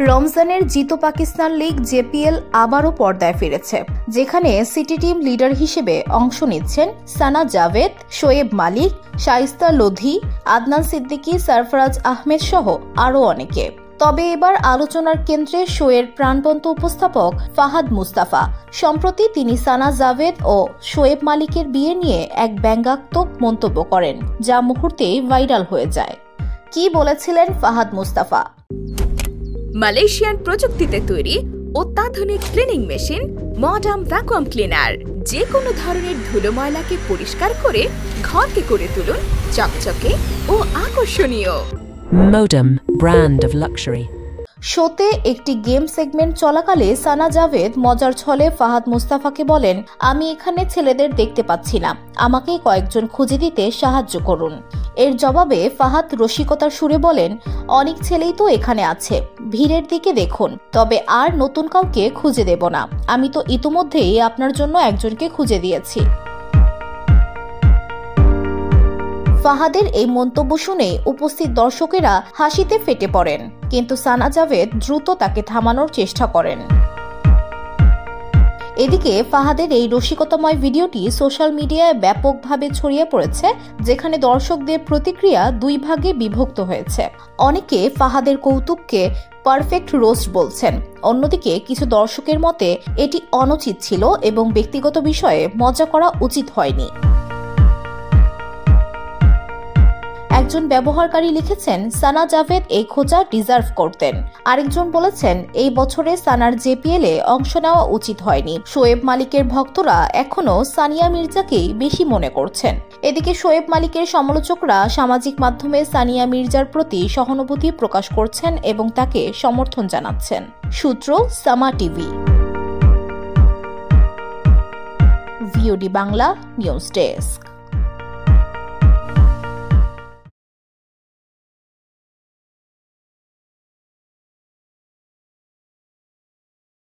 রমজানের জিতো পাকিস্তান লীগ জেপিএল আবারও পর্দায় ফিরেছে, যেখানে সিটি টিম লিডার হিসেবে অংশ নিচ্ছেন সানা জাভেদ, শোয়েব মালিক, শাইস্তা লোধি, আদনান সিদ্দিকী, সরফরাজ আহমেদ সহ আরও অনেকে। তবে এবার আলোচনার কেন্দ্রে শোয়ের প্রাণবন্ত উপস্থাপক ফাহাদ মুস্তাফা। সম্প্রতি তিনি সানা জাভেদ ও শোয়েব মালিকের বিয়ে নিয়ে এক ব্যঙ্গাত্মক মন্তব্য করেন, যা মুহূর্তেই ভাইরাল হয়ে যায়। কি বলেছিলেন ফাহাদ মুস্তাফা? মালয়েশিয়ান প্রযুক্তিতে তৈরি অত্যাধুনিক cleaning machine modern vacuum cleaner যে কোনো ধরনের ধুলো ময়লাকে পরিষ্কার করে ঘরকে করে তুলুন চকচকে ও আকর্ষণীয়। Modem, brand of luxury. শোতে একটি গেম সেগমেন্ট চলাকালে সানা জাভেদ মজার ছলে ফাহাদ মুস্তাফাকে বলেন, আমি এখানে ছেলেদের দেখতে পাচ্ছি না, আমাকে কয়েকজন খুঁজে দিতে সাহায্য করুন। এর জবাবে ফাহাদ রসিকতার সুরে বলেন, অনেক ছেলেই তো এখানে আছে, ভিড়ের দিকে দেখুন, তবে আর নতুন কাউকে খুঁজে দেব না, আমি তো ইতিমধ্যেই আপনার জন্য একজনকে খুঁজে দিয়েছি। ফাহাদের এই মন্তব্য শুনে উপস্থিত দর্শকেরা হাসিতে ফেটে পড়েন, কিন্তু সানা জাভেদ দ্রুত তাকে থামানোর চেষ্টা করেন। এদিকে ফাহাদের এই রসিকতাময় ভিডিওটি সোশ্যাল মিডিয়ায় ব্যাপকভাবে ছড়িয়ে পড়েছে, যেখানে দর্শকদের প্রতিক্রিয়া দুই ভাগে বিভক্ত হয়েছে। অনেকে ফাহাদের কৌতুককে পারফেক্ট রোস্ট বলছেন, অন্যদিকে কিছু দর্শকের মতে এটি অনুচিত ছিল এবং ব্যক্তিগত বিষয়ে মজা করা উচিত হয়নি। একজন ব্যবহারকারী লিখেছেন, সানা জাভেদ এই খোঁজা ডিজার্ভ করতেন। আরেকজন বলেছেন, এই বছরে সানার জেপিএলে অংশ নেওয়া উচিত হয়নি। শোয়েব মালিকের ভক্তরা এখনো সানিয়া মির্জাকেই বেশি মনে করছেন। এদিকে শোয়েব মালিকের সমালোচকরা সামাজিক মাধ্যমে সানিয়া মির্জার প্রতি সহানুভূতি প্রকাশ করছেন এবং তাকে সমর্থন জানাচ্ছেন। সূত্র সামা TV. VOD Bangla news desk.